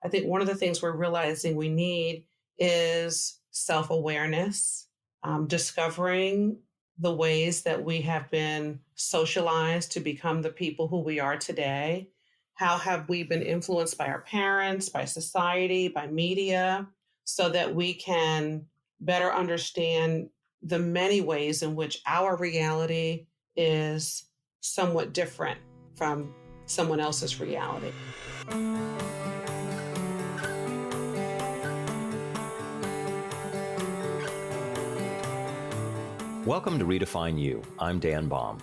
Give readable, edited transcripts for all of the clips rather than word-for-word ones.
I think one of the things we're realizing we need is self-awareness, discovering the ways that we have been socialized to become the people who we are today. How have we been influenced by our parents, by society, by media, so that we can better understand the many ways in which our reality is somewhat different from someone else's reality. Welcome to Redefine You. I'm Dan Baum.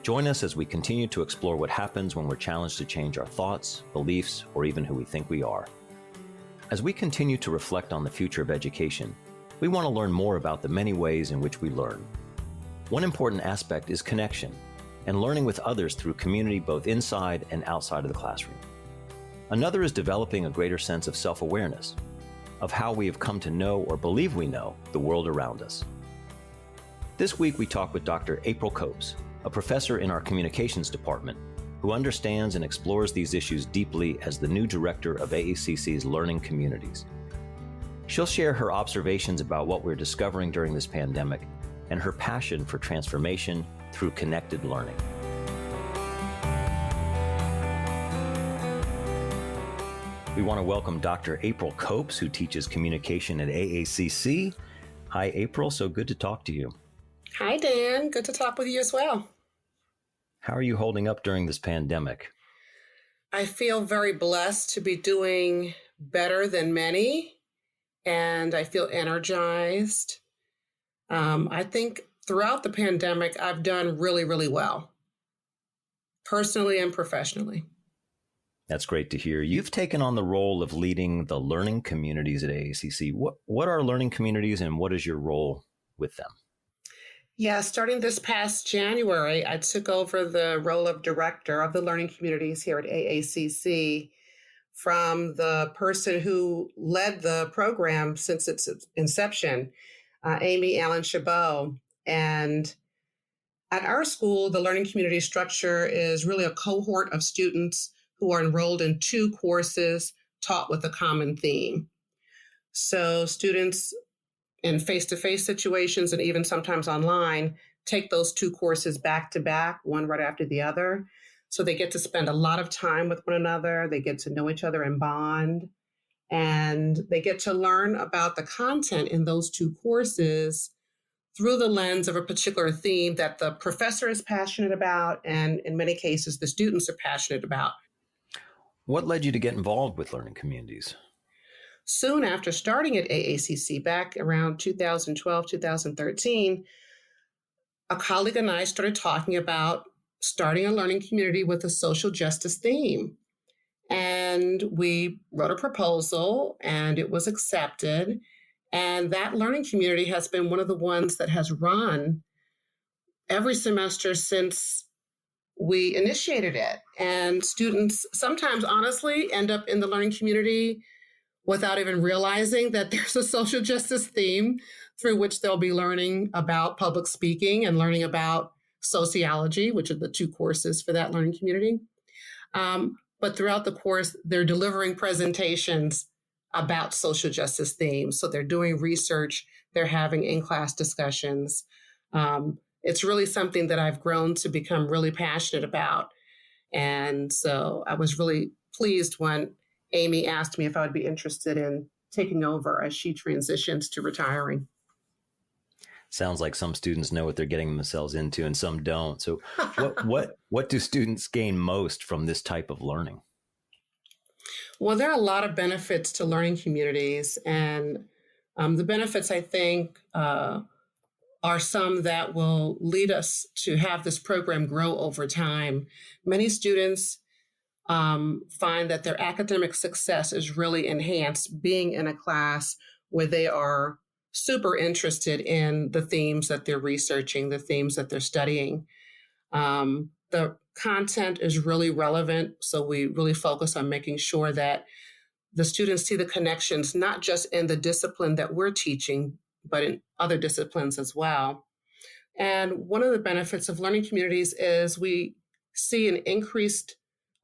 Join us as we continue to explore what happens when we're challenged to change our thoughts, beliefs, or even who we think we are. As we continue to reflect on the future of education, we want to learn more about the many ways in which we learn. One important aspect is connection and learning with others through community both inside and outside of the classroom. Another is developing a greater sense of self-awareness, of how we have come to know or believe we know the world around us. This week we talk with Dr. April Copes, a professor in our communications department, who understands and explores these issues deeply as the new director of AACC's Learning Communities. She'll share her observations about what we're discovering during this pandemic and her passion for transformation through connected learning. We want to welcome Dr. April Copes, who teaches communication at AACC. Hi, April. So good to talk to you. Hi, Dan. Good to talk with you as well. How are you holding up during this pandemic? I feel very blessed to be doing better than many, and I feel energized. I think throughout the pandemic, I've done really, really well, personally and professionally. That's great to hear. You've taken on the role of leading the learning communities at AACC. What are learning communities and what is your role with them? Yeah, starting this past January, I took over the role of director of the learning communities here at AACC from the person who led the program since its inception, Amy Allen Chabot. And at our school, the learning community structure is really a cohort of students who are enrolled in 2 courses taught with a common theme. So students in face-to-face situations and even sometimes online, take those 2 courses back to back, one right after the other. So they get to spend a lot of time with one another. They get to know each other and bond. And they get to learn about the content in those 2 courses through the lens of a particular theme that the professor is passionate about, and in many cases, the students are passionate about. What led you to get involved with learning communities? Soon after starting at AACC, back around 2012, 2013, a colleague and I started talking about starting a learning community with a social justice theme. And we wrote a proposal and it was accepted. And that learning community has been one of the ones that has run every semester since we initiated it. And students sometimes, honestly, end up in the learning community without even realizing that there's a social justice theme through which they'll be learning about public speaking and learning about sociology, which are the 2 courses for that learning community. But throughout the course, they're delivering presentations about social justice themes. So they're doing research, they're having in-class discussions. It's really something that I've grown to become really passionate about. And so I was really pleased when Amy asked me if I would be interested in taking over as she transitions to retiring. Sounds like some students know what they're getting themselves into and some don't. So what do students gain most from this type of learning? Well, there are a lot of benefits to learning communities. And the benefits, I think, are some that will lead us to have this program grow over time. Many students find that their academic success is really enhanced being in a class where they are super interested in the themes that they're researching, the themes that they're studying. The content is really relevant, so we really focus on making sure that the students see the connections, not just in the discipline that we're teaching, but in other disciplines as well. And one of the benefits of learning communities is we see an increased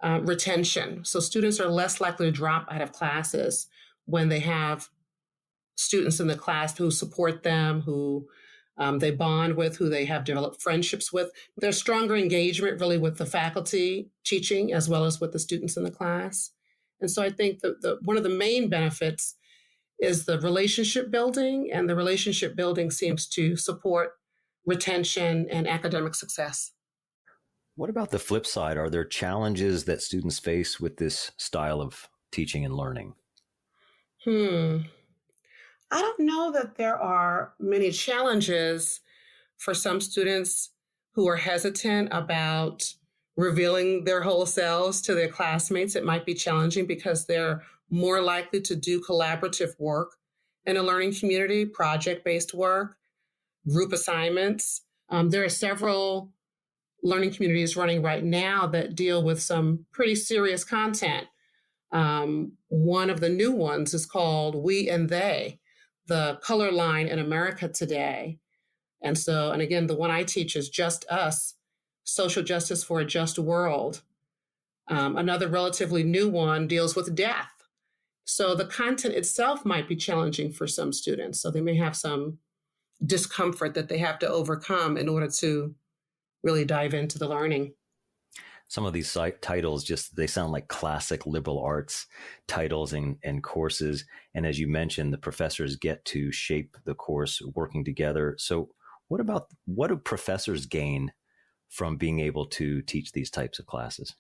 retention. So students are less likely to drop out of classes when they have students in the class who support them, who they bond with, who they have developed friendships with. There's stronger engagement really with the faculty teaching as well as with the students in the class. And so I think that one of the main benefits is the relationship building, and the relationship building seems to support retention and academic success. What about the flip side? Are there challenges that students face with this style of teaching and learning? I don't know that there are many challenges for some students who are hesitant about revealing their whole selves to their classmates. It might be challenging because they're more likely to do collaborative work in a learning community, project-based work, group assignments. There are several learning communities running right now that deal with some pretty serious content. One of the new ones is called We and They, the color line in America today. And again, the one I teach is Just Us, Social Justice for a Just World. Another relatively new one deals with death. So the content itself might be challenging for some students. So they may have some discomfort that they have to overcome in order to really dive into the learning. Some of these titles they sound like classic liberal arts titles and courses. And as you mentioned, the professors get to shape the course working together. So what do professors gain from being able to teach these types of classes?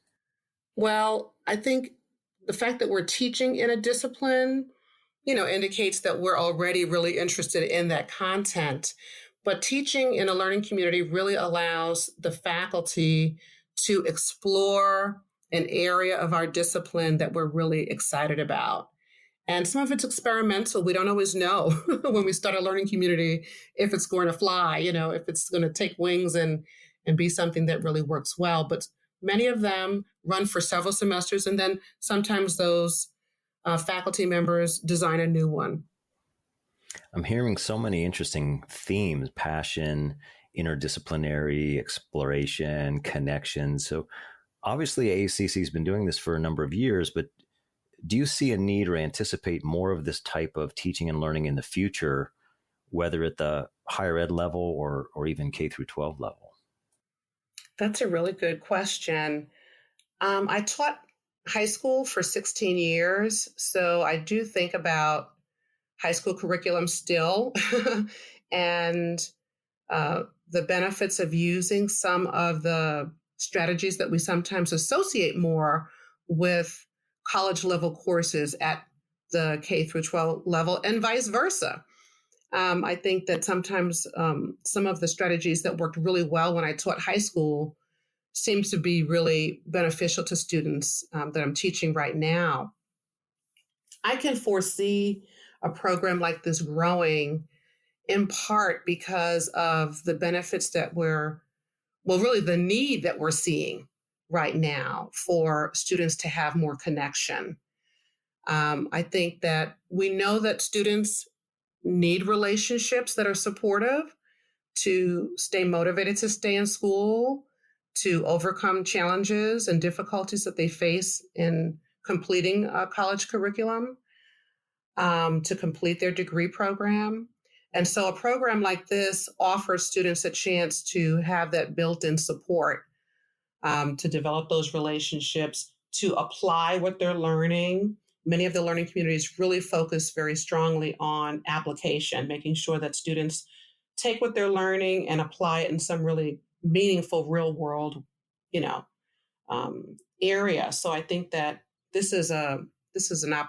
Well, I think the fact that we're teaching in a discipline, indicates that we're already really interested in that content. But teaching in a learning community really allows the faculty to explore an area of our discipline that we're really excited about. And some of it's experimental. We don't always know when we start a learning community if it's going to fly, if it's going to take wings and be something that really works well. But many of them run for several semesters, and then sometimes those faculty members design a new one. I'm hearing so many interesting themes: passion, interdisciplinary exploration, connection. So obviously AACC has been doing this for a number of years, but do you see a need or anticipate more of this type of teaching and learning in the future, whether at the higher ed level or even K through 12 level? That's a really good question. I taught high school for 16 years, so I do think about high school curriculum still and the benefits of using some of the strategies that we sometimes associate more with college level courses at the K through 12 level and vice versa. I think that sometimes some of the strategies that worked really well when I taught high school seems to be really beneficial to students that I'm teaching right now. I can foresee a program like this growing in part because of the benefits that really the need that we're seeing right now for students to have more connection. I think that we know that students need relationships that are supportive to stay motivated to stay in school, to overcome challenges and difficulties that they face in completing a college curriculum, to complete their degree program. And so a program like this offers students a chance to have that built-in support, to develop those relationships, to apply what they're learning. Many of the learning communities really focus very strongly on application, making sure that students take what they're learning and apply it in some really meaningful real world, area. So I think that this is a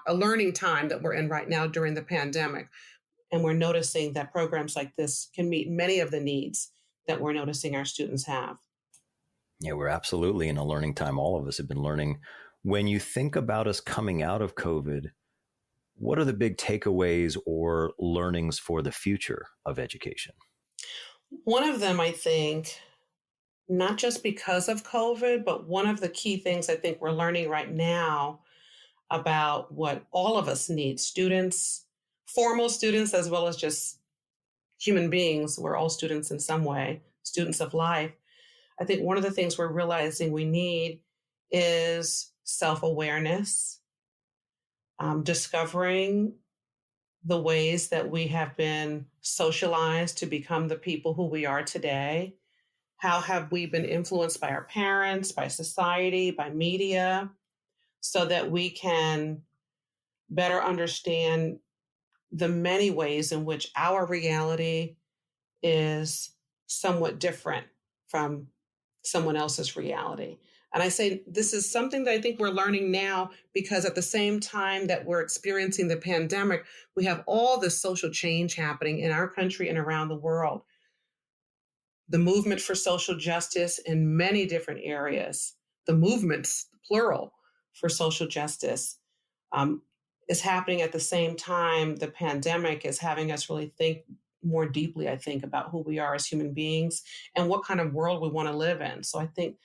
learning time that we're in right now during the pandemic. And we're noticing that programs like this can meet many of the needs that we're noticing our students have. Yeah, we're absolutely in a learning time. All of us have been learning. When you think about us coming out of COVID, what are the big takeaways or learnings for the future of education? One of them, I think, not just because of COVID, but one of the key things I think we're learning right now about what all of us need, students, formal students, as well as just human beings. We're all students in some way, students of life. I think one of the things we're realizing we need is self-awareness, discovering the ways that we have been socialized to become the people who we are today. How have we been influenced by our parents, by society, by media, so that we can better understand the many ways in which our reality is somewhat different from someone else's reality. And I say this is something that I think we're learning now, because at the same time that we're experiencing the pandemic, we have all this social change happening in our country and around the world. The movement for social justice in many different areas, the movements, plural, for social justice, is happening at the same time the pandemic is having us really think more deeply, I think, about who we are as human beings and what kind of world we want to live in. So I think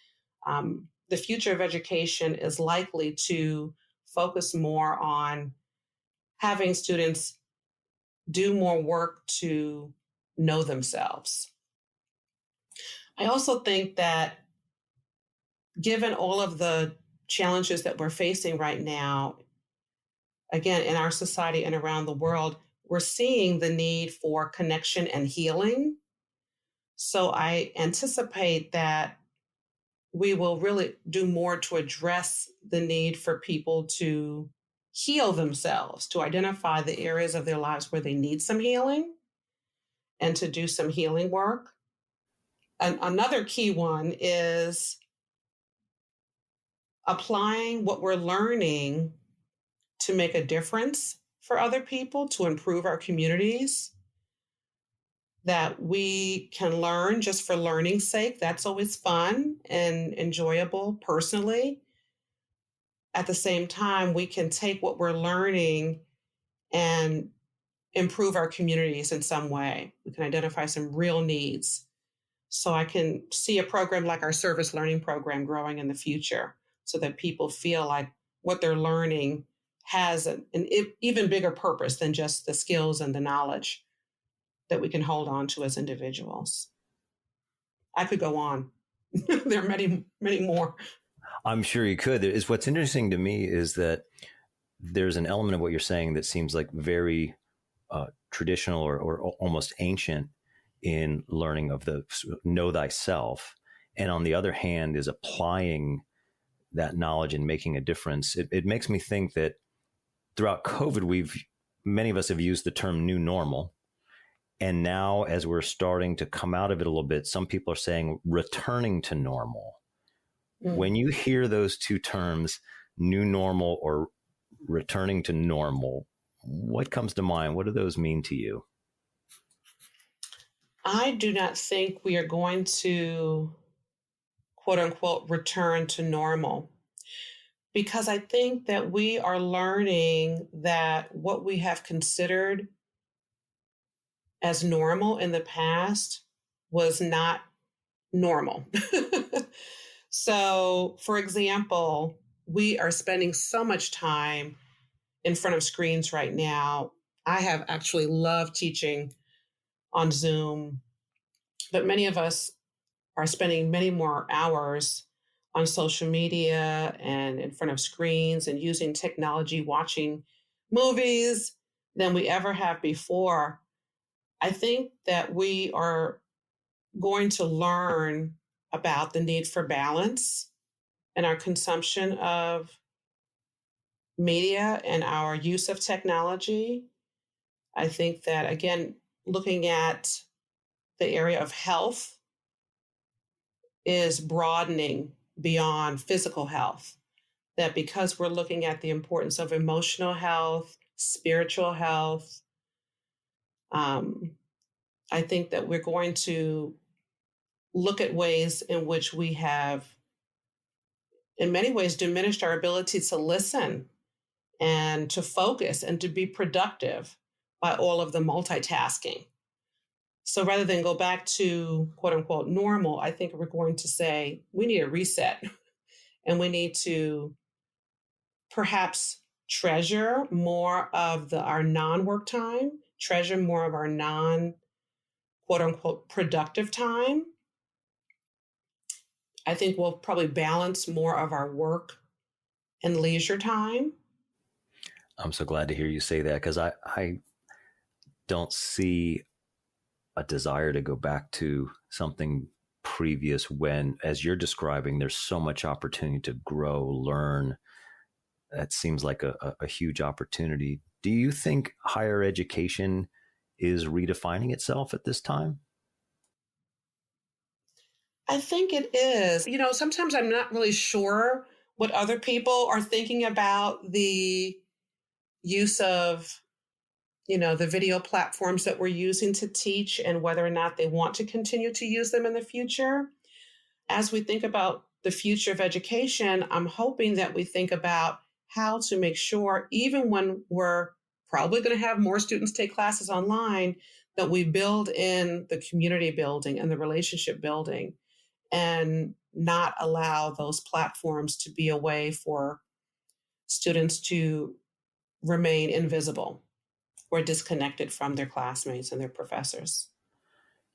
the future of education is likely to focus more on having students do more work to know themselves. I also think that given all of the challenges that we're facing right now, again, in our society and around the world, we're seeing the need for connection and healing. So I anticipate that we will really do more to address the need for people to heal themselves, to identify the areas of their lives where they need some healing and to do some healing work. And another key one is applying what we're learning to make a difference for other people, to improve our communities, that we can learn just for learning's sake. That's always fun and enjoyable personally. At the same time, we can take what we're learning and improve our communities in some way. We can identify some real needs. So I can see a program like our service learning program growing in the future so that people feel like what they're learning has an even bigger purpose than just the skills and the knowledge that we can hold on to as individuals. I could go on. There are many, many more. I'm sure you could. What's interesting to me is that there's an element of what you're saying that seems like very traditional or almost ancient in learning of the know thyself. And on the other hand is applying that knowledge and making a difference. It makes me think that throughout COVID, many of us have used the term new normal. And now as we're starting to come out of it a little bit, some people are saying returning to normal. When you hear those two terms, new normal or returning to normal, what comes to mind? What do those mean to you? I do not think we are going to, quote unquote, return to normal, because I think that we are learning that what we have considered as normal in the past was not normal. So, for example, we are spending so much time in front of screens right now. I have actually loved teaching on Zoom, but many of us are spending many more hours on social media and in front of screens and using technology, watching movies than we ever have before. I think that we are going to learn about the need for balance in our consumption of media and our use of technology. I think that, again, looking at the area of health is broadening beyond physical health. That because we're looking at the importance of emotional health, spiritual health, I think that we're going to look at ways in which we have, in many ways, diminished our ability to listen and to focus and to be productive by all of the multitasking. So rather than go back to quote unquote normal, I think we're going to say we need a reset and we need to perhaps treasure more of our non-work time, treasure more of our non quote unquote productive time. I think we'll probably balance more of our work and leisure time. I'm so glad to hear you say that, because I don't see a desire to go back to something previous when, as you're describing, there's so much opportunity to grow, learn. That seems like a huge opportunity. Do you think higher education is redefining itself at this time? I think it is. Sometimes I'm not really sure what other people are thinking about the use of, the video platforms that we're using to teach and whether or not they want to continue to use them in the future. As we think about the future of education, I'm hoping that we think about how to make sure, even when we're probably going to have more students take classes online, that we build in the community building and the relationship building and not allow those platforms to be a way for students to remain invisible or disconnected from their classmates and their professors.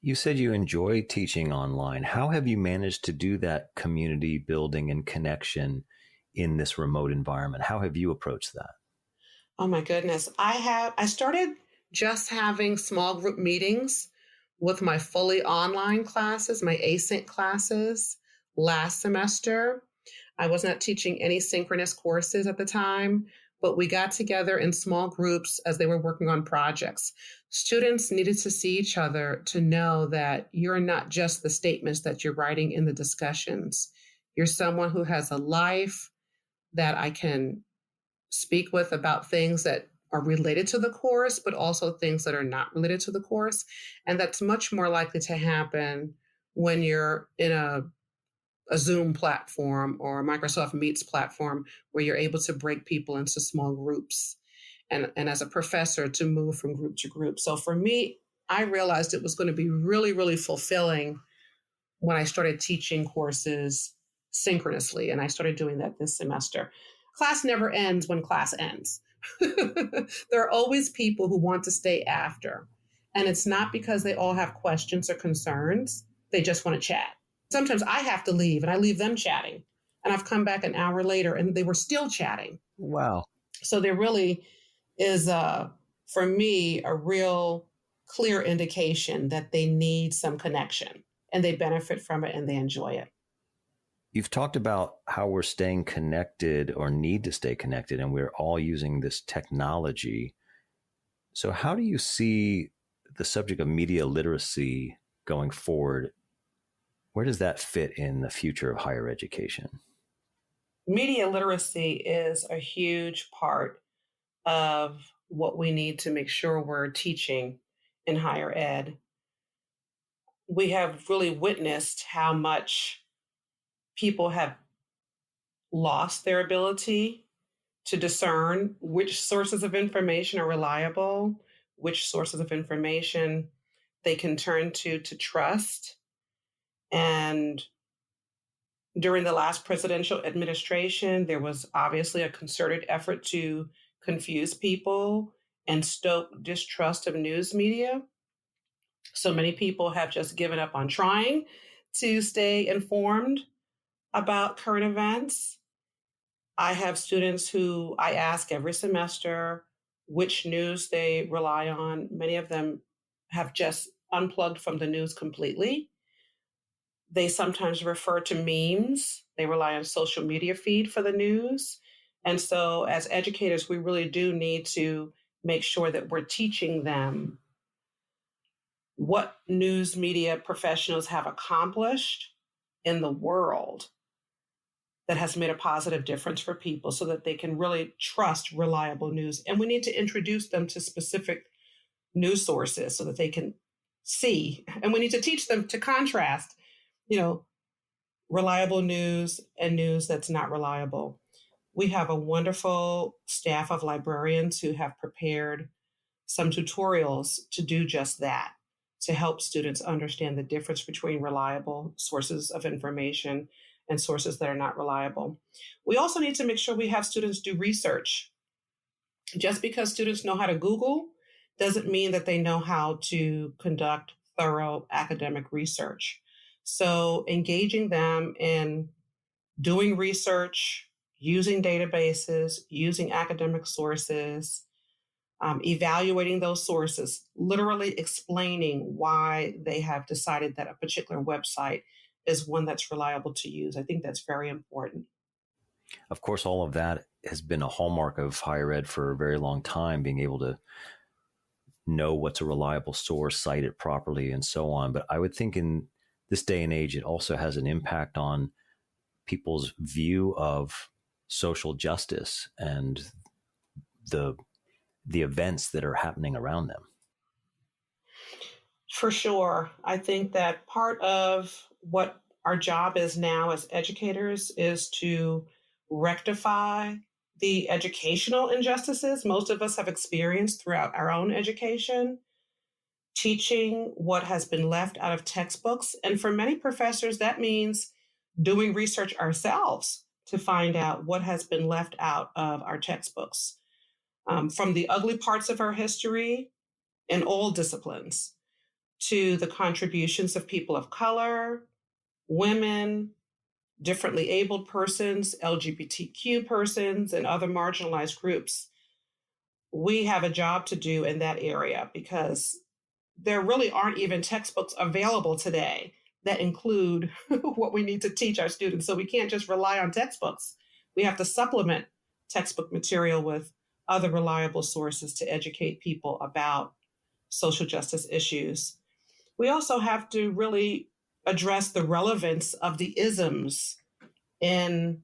You said you enjoy teaching online. How have you managed to do that community building and connection in this remote environment? How have you approached that? Oh my goodness. I started just having small group meetings with my fully online classes, my async classes last semester. I was not teaching any synchronous courses at the time, but we got together in small groups as they were working on projects. Students needed to see each other to know that you're not just the statements that you're writing in the discussions. You're someone who has a life that I can speak with about things that are related to the course, but also things that are not related to the course. And that's much more likely to happen when you're in a Zoom platform or a Microsoft Meets platform where you're able to break people into small groups and as a professor to move from group to group. So for me, I realized it was going to be really, really fulfilling when I started teaching courses synchronously. And I started doing that this semester. Class never ends when class ends. There are always people who want to stay after. And it's not because they all have questions or concerns. They just want to chat. Sometimes I have to leave and I leave them chatting. And I've come back an hour later and they were still chatting. Wow. So there really is, for me, a real clear indication that they need some connection and they benefit from it and they enjoy it. You've talked about how we're staying connected or need to stay connected, and we're all using this technology. So how do you see the subject of media literacy going forward? Where does that fit in the future of higher education? Media literacy is a huge part of what we need to make sure we're teaching in higher ed. We have really witnessed how much people have lost their ability to discern which sources of information are reliable, which sources of information they can turn to trust. And during the last presidential administration, there was obviously a concerted effort to confuse people and stoke distrust of news media. So many people have just given up on trying to stay informed about current events. I have students who I ask every semester which news they rely on. Many of them have just unplugged from the news completely. They sometimes refer to memes. They rely on social media feed for the news. And so as educators, we really do need to make sure that we're teaching them what news media professionals have accomplished in the world that has made a positive difference for people so that they can really trust reliable news. And we need to introduce them to specific news sources so that they can see. And we need to teach them to contrast, reliable news and news that's not reliable. We have a wonderful staff of librarians who have prepared some tutorials to do just that, to help students understand the difference between reliable sources of information and sources that are not reliable. We also need to make sure we have students do research. Just because students know how to Google doesn't mean that they know how to conduct thorough academic research. So engaging them in doing research, using databases, using academic sources, evaluating those sources, literally explaining why they have decided that a particular website is one that's reliable to use. I think that's very important. Of course, all of that has been a hallmark of higher ed for a very long time, being able to know what's a reliable source, cite it properly, and so on. But I would think in this day and age, it also has an impact on people's view of social justice and the events that are happening around them. For sure. I think that part of what our job is now as educators is to rectify the educational injustices most of us have experienced throughout our own education, teaching what has been left out of textbooks. And for many professors, that means doing research ourselves to find out what has been left out of our textbooks. From the ugly parts of our history in all disciplines to the contributions of people of color, women, differently abled persons, LGBTQ persons, and other marginalized groups. We have a job to do in that area because there really aren't even textbooks available today that include what we need to teach our students. So we can't just rely on textbooks. We have to supplement textbook material with other reliable sources to educate people about social justice issues. We also have to really address the relevance of the isms in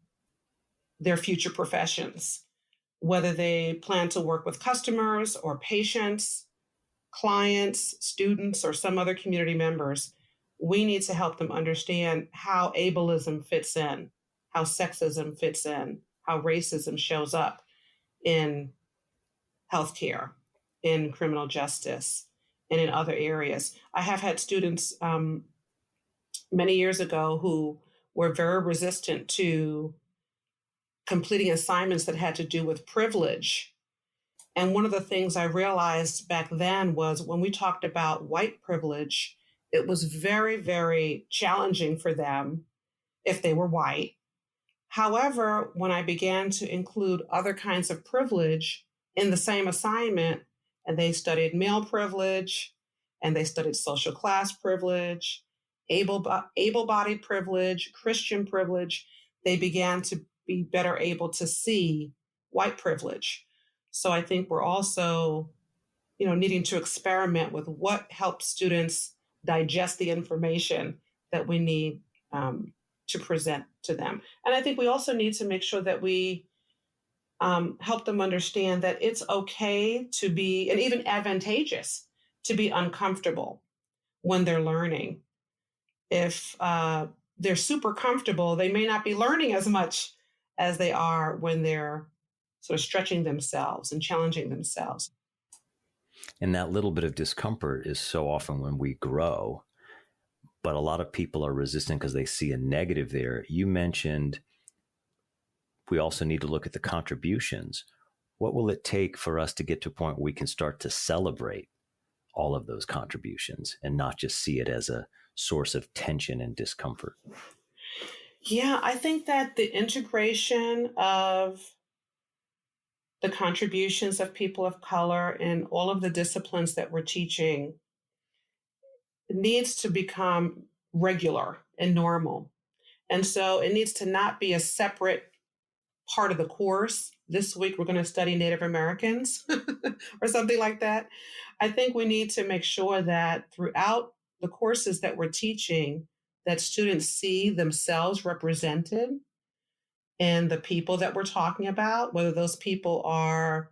their future professions, whether they plan to work with customers or patients, clients, students, or some other community members. We need to help them understand how ableism fits in, how sexism fits in, how racism shows up in healthcare, in criminal justice, and in other areas. I have had students many years ago who were very resistant to completing assignments that had to do with privilege. And one of the things I realized back then was when we talked about white privilege, it was very, very challenging for them if they were white. However, when I began to include other kinds of privilege in the same assignment, and they studied male privilege, and they studied social class privilege, able-bodied privilege, Christian privilege, they began to be better able to see white privilege. So I think we're also, needing to experiment with what helps students digest the information that we need to present to them. And I think we also need to make sure that we help them understand that it's okay to be, and even advantageous, to be uncomfortable when they're learning. If they're super comfortable, they may not be learning as much as they are when they're sort of stretching themselves and challenging themselves. And that little bit of discomfort is so often when we grow, but a lot of people are resistant because they see a negative there. You mentioned we also need to look at the contributions. What will it take for us to get to a point where we can start to celebrate all of those contributions and not just see it as a source of tension and discomfort? Yeah, I think that the integration of the contributions of people of color in all of the disciplines that we're teaching needs to become regular and normal. And so it needs to not be a separate part of the course. This week, we're going to study Native Americans or something like that. I think we need to make sure that throughout the courses that we're teaching, that students see themselves represented in the people that we're talking about, whether those people are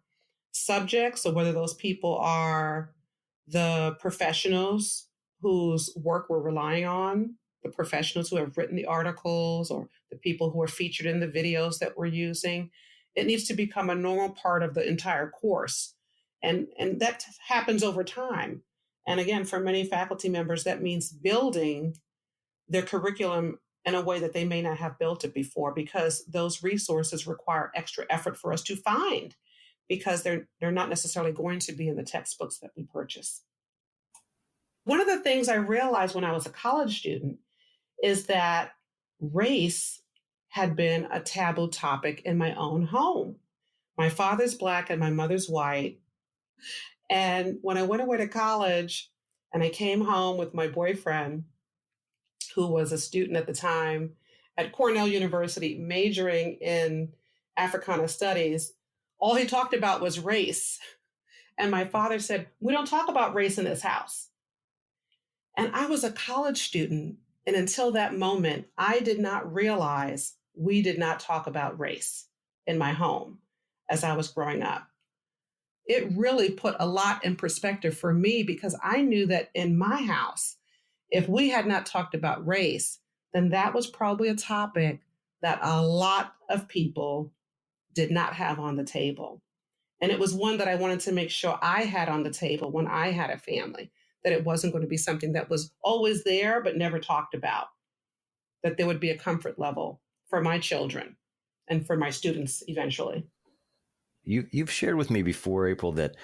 subjects or whether those people are the professionals whose work we're relying on, the professionals who have written the articles or the people who are featured in the videos that we're using. It needs to become a normal part of the entire course. And that happens over time. And again, for many faculty members, that means building their curriculum in a way that they may not have built it before, because those resources require extra effort for us to find, because they're not necessarily going to be in the textbooks that we purchase. One of the things I realized when I was a college student is that race had been a taboo topic in my own home. My father's Black and my mother's white. And when I went away to college and I came home with my boyfriend, who was a student at the time at Cornell University, majoring in Africana studies, all he talked about was race. And my father said, "We don't talk about race in this house." And I was a college student. And until that moment, I did not realize we did not talk about race in my home as I was growing up. It really put a lot in perspective for me because I knew that in my house, if we had not talked about race, then that was probably a topic that a lot of people did not have on the table. And it was one that I wanted to make sure I had on the table when I had a family, that it wasn't going to be something that was always there but never talked about, that there would be a comfort level for my children and for my students eventually. You've shared with me before, April, that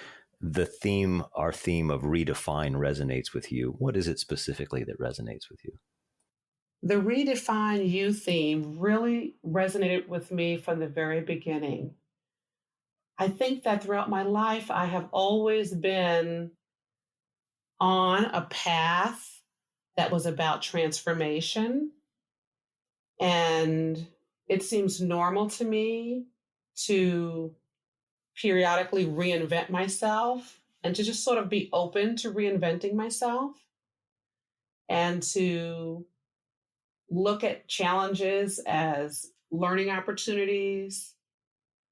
our theme of redefine resonates with you. What is it specifically that resonates with you? The redefine you theme really resonated with me from the very beginning. I think that throughout my life, I have always been on a path that was about transformation. And it seems normal to me to periodically reinvent myself and to just sort of be open to reinventing myself and to look at challenges as learning opportunities,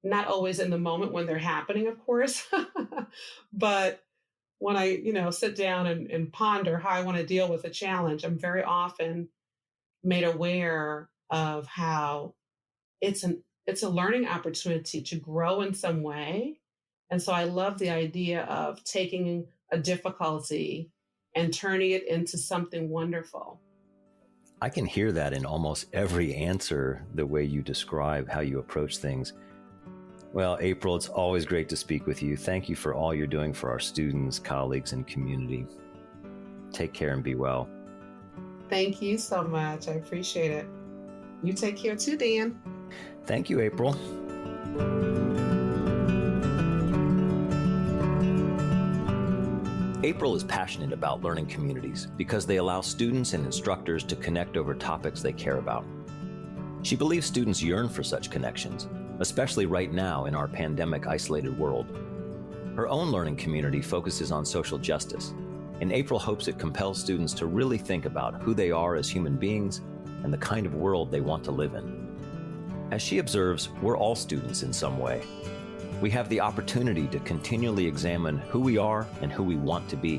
not always in the moment when they're happening, of course, but when I, sit down and ponder how I want to deal with a challenge, I'm very often made aware of how it's a learning opportunity to grow in some way. And so I love the idea of taking a difficulty and turning it into something wonderful. I can hear that in almost every answer, the way you describe how you approach things. Well, April, it's always great to speak with you. Thank you for all you're doing for our students, colleagues, and community. Take care and be well. Thank you so much. I appreciate it. You take care too, Dan. Thank you, April. April is passionate about learning communities because they allow students and instructors to connect over topics they care about. She believes students yearn for such connections, especially right now in our pandemic-isolated world. Her own learning community focuses on social justice, and April hopes it compels students to really think about who they are as human beings and the kind of world they want to live in. As she observes, we're all students in some way. We have the opportunity to continually examine who we are and who we want to be.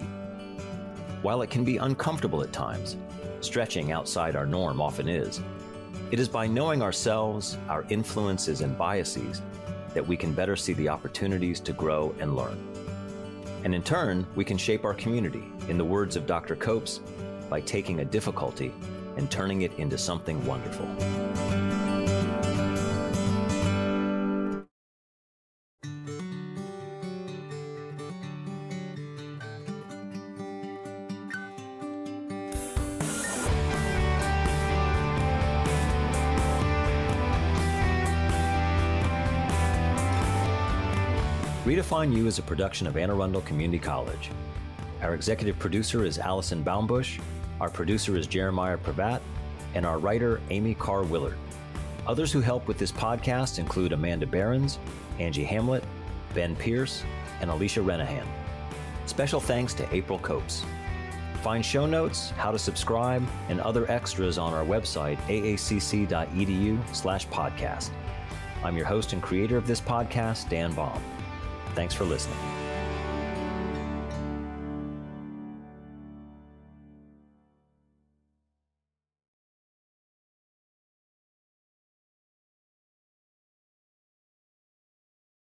While it can be uncomfortable at times, stretching outside our norm often is, it is by knowing ourselves, our influences and biases, that we can better see the opportunities to grow and learn. And in turn, we can shape our community, in the words of Dr. Copes, by taking a difficulty and turning it into something wonderful. Redefine You is a production of Arundel Community College. Our executive producer is Allison Baumbush, our producer is Jeremiah Pravat, and our writer, Amy Carr-Willard. Others who help with this podcast include Amanda Behrens, Angie Hamlet, Ben Pierce, and Alicia Renahan. Special thanks to April Copes. Find show notes, how to subscribe, and other extras on our website, aacc.edu/podcast. I'm your host and creator of this podcast, Dan Baum. Thanks for listening.